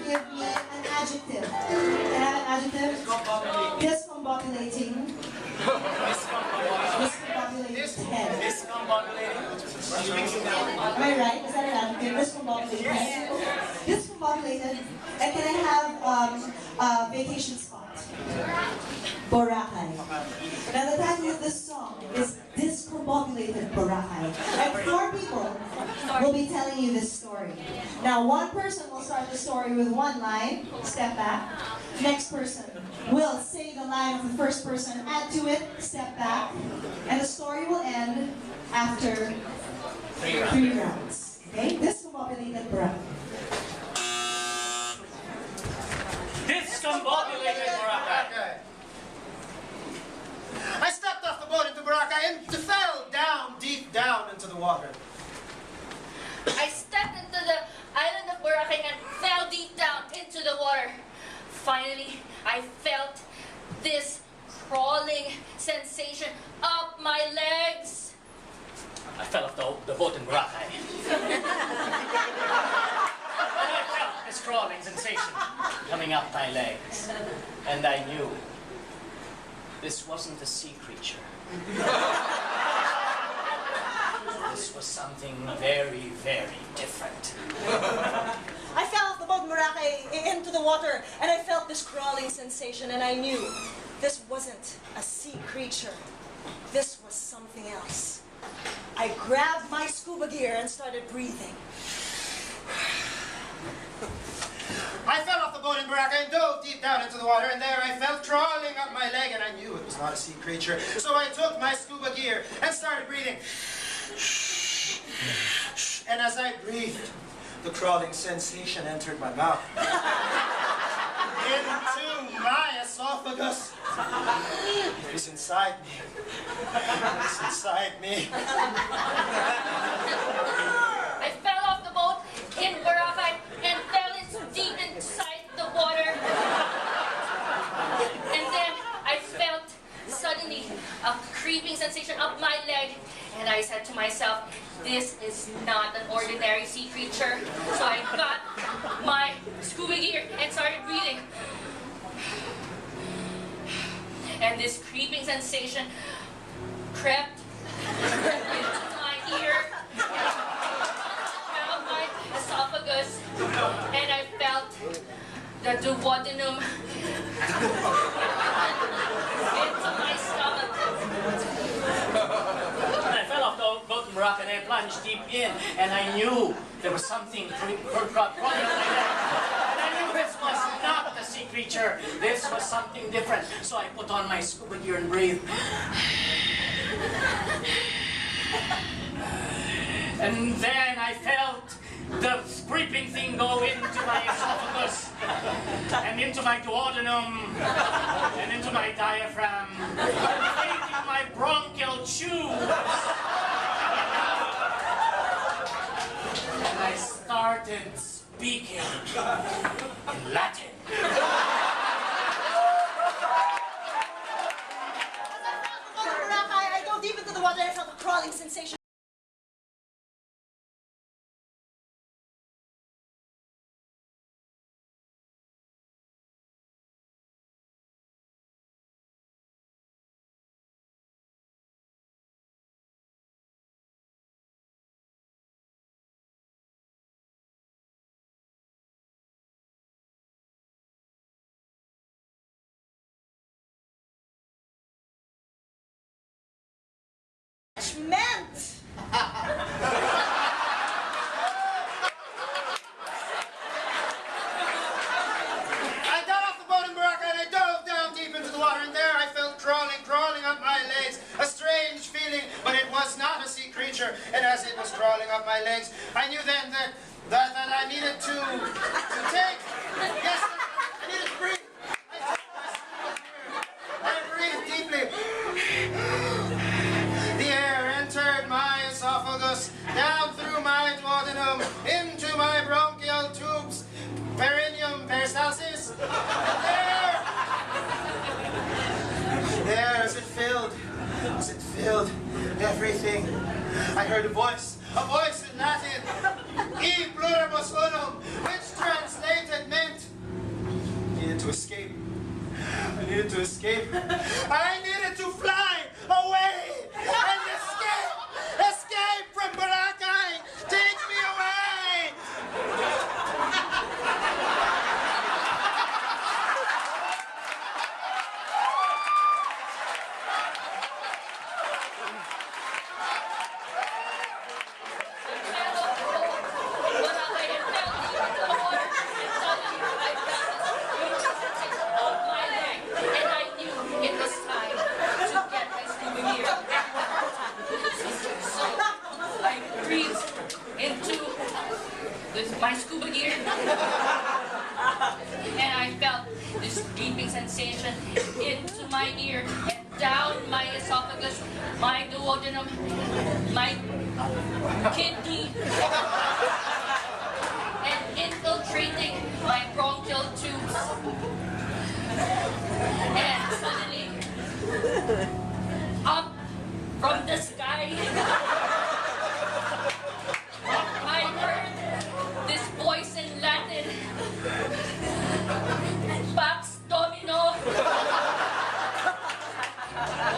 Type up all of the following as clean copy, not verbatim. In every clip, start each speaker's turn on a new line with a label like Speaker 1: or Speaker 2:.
Speaker 1: give me an adjective. Can I have an adjective? Discombobulating. Discombobulated. Am I right? Is that an adjective? Discombobulated. Discombobulated. And can I have a vacation spot? Boracay. Now the title of this song is Discombobulated Boracay. And 4 people will be telling you this story. Now one person will start the story with one line, step back. Next person will say the line of the first person, add to it, step back. And the story will end after 3 rounds. Okay? Discombobulated Boracay.
Speaker 2: Discombobulated Boracay.
Speaker 3: I stepped off the boat into Boracay and fell down, deep down into the water.
Speaker 4: I stepped into the island of Boracay and fell deep down into the water. Finally, I felt this crawling sensation up my legs.
Speaker 2: I fell off the boat in Boracay. And I felt this crawling sensation coming up my legs. And I knew this wasn't a sea creature. This was something very, very different.
Speaker 5: I fell off the boat in Boracay into the water, and I felt this crawling sensation, and I knew this wasn't a sea creature. This was something else. I grabbed my scuba gear and started breathing.
Speaker 3: I fell off the boat in Boracay and dove deep down into the water, and there I felt crawling up my leg, and I knew it was not a sea creature. So I took my scuba gear and started breathing. And as I breathed, the crawling sensation entered my mouth. Into my esophagus. It was inside me. It was inside me.
Speaker 4: I fell off the boat in Boracay and fell deep inside the water. And then I felt suddenly a creeping sensation up my leg. And I said to myself, this is not an ordinary sea creature. So I got my scuba gear and started breathing. And this creeping sensation crept into my ear, around my esophagus, and I felt the duodenum into my stomach.
Speaker 2: I fell off the boat in Boracay and I plunged deep in, and I knew there was something crawling on my leg. And I knew this was not a sea creature. This was something different. So I put on my scuba gear and breathed. And then I felt the creeping thing go into my esophagus, and into my duodenum, and into my diaphragm, taking my bronchial tubes. And I started speaking in Latin.
Speaker 5: I dove deep into the water and I felt a crawling sensation. Meant.
Speaker 3: I got off the boat in Boracay and I dove down deep into the water, and there I felt crawling up my legs. A strange feeling, but it was not a sea creature. And as it was crawling up my legs, I knew then that I needed to take. Yes, I needed to breathe. I breathed deeply. The air entered my esophagus, down through my duodenum, into my bronchial tubes, perineum, peristalsis. There, as it filled everything, I heard a voice in Latin, E pluribus unum, which translated meant, to escape. I needed to fly away and escape. Escape from Boracay. Take me away.
Speaker 4: My scuba gear, and I felt this beeping sensation into my ear and down my esophagus, my duodenum, my kidney, and infiltrating my bronchial tubes. And suddenly, up from the sky, I heard this voice in Latin, Pax Domino,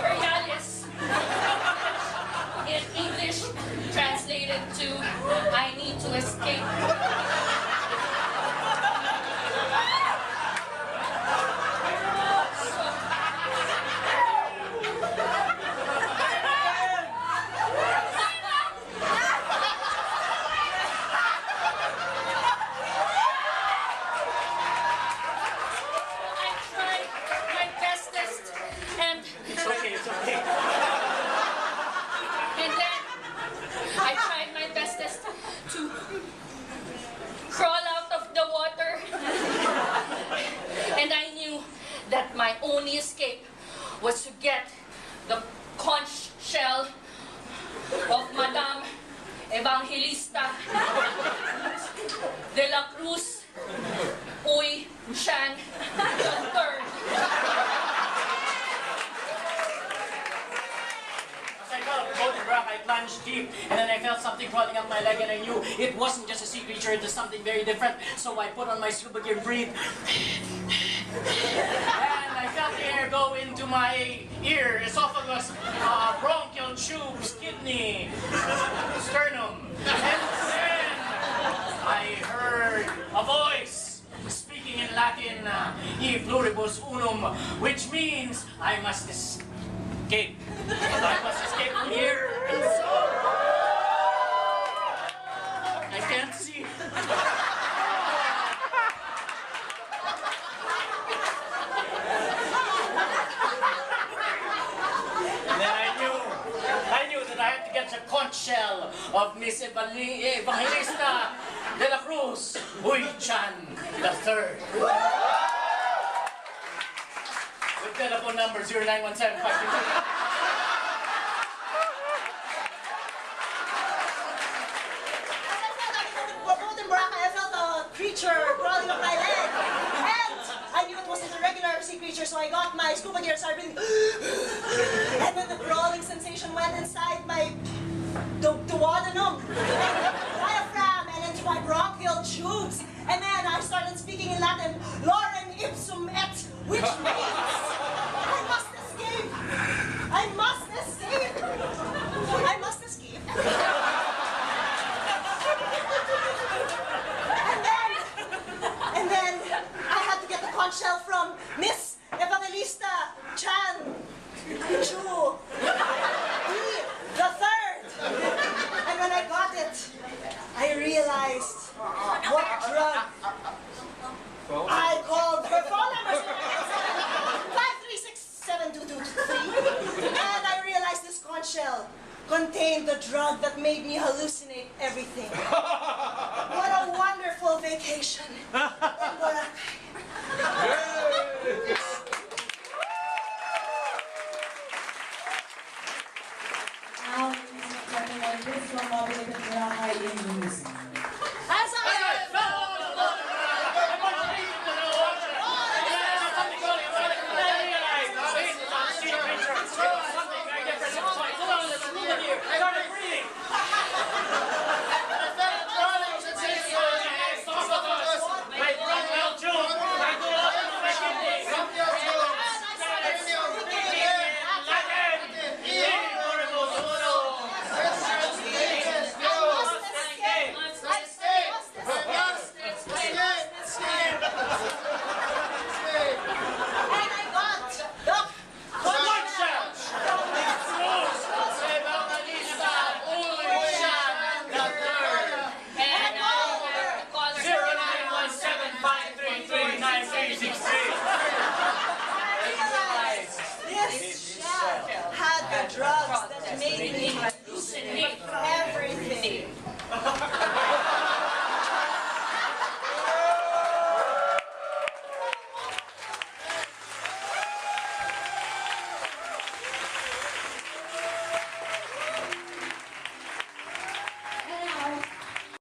Speaker 4: Borealis. In English, translated to, I need to escape. And then I tried my bestest to crawl out of the water. And I knew that my only escape was to get the conch shell of Madame Evangelista de la Cruz Uy Shan III.
Speaker 2: I plunged deep, and then I felt something crawling up my leg, and I knew it wasn't just a sea creature, it was something very different. So I put on my scuba gear and breathed. And I felt the air go into my ear, esophagus, bronchial tubes, kidney, sternum. And then I heard a voice speaking in Latin, E pluribus unum, which means I must escape. I must escape from here. And so I can't see. And then I knew that I had to get the conch shell of Miss Evangelista de la Cruz Uy Chan III. With telephone number 0917-522.
Speaker 5: Creature crawling up my leg, and I knew it wasn't a regular sea creature, so I got my scuba gear, started breathing, and then the crawling sensation went inside my duodenum, diaphragm, and into my bronchial tubes, and then I started speaking in Latin, Lorem ipsum et, which means I must escape. I must escape. I must escape. And then I had to get the conch shell from Miss Evangelista Chan Chu the third. And when I got it, I realized what drug. I called her phone number 5367223, and I realized this conch shell contained the drug that made me hallucinate everything. What a wonderful vacation in Boracay.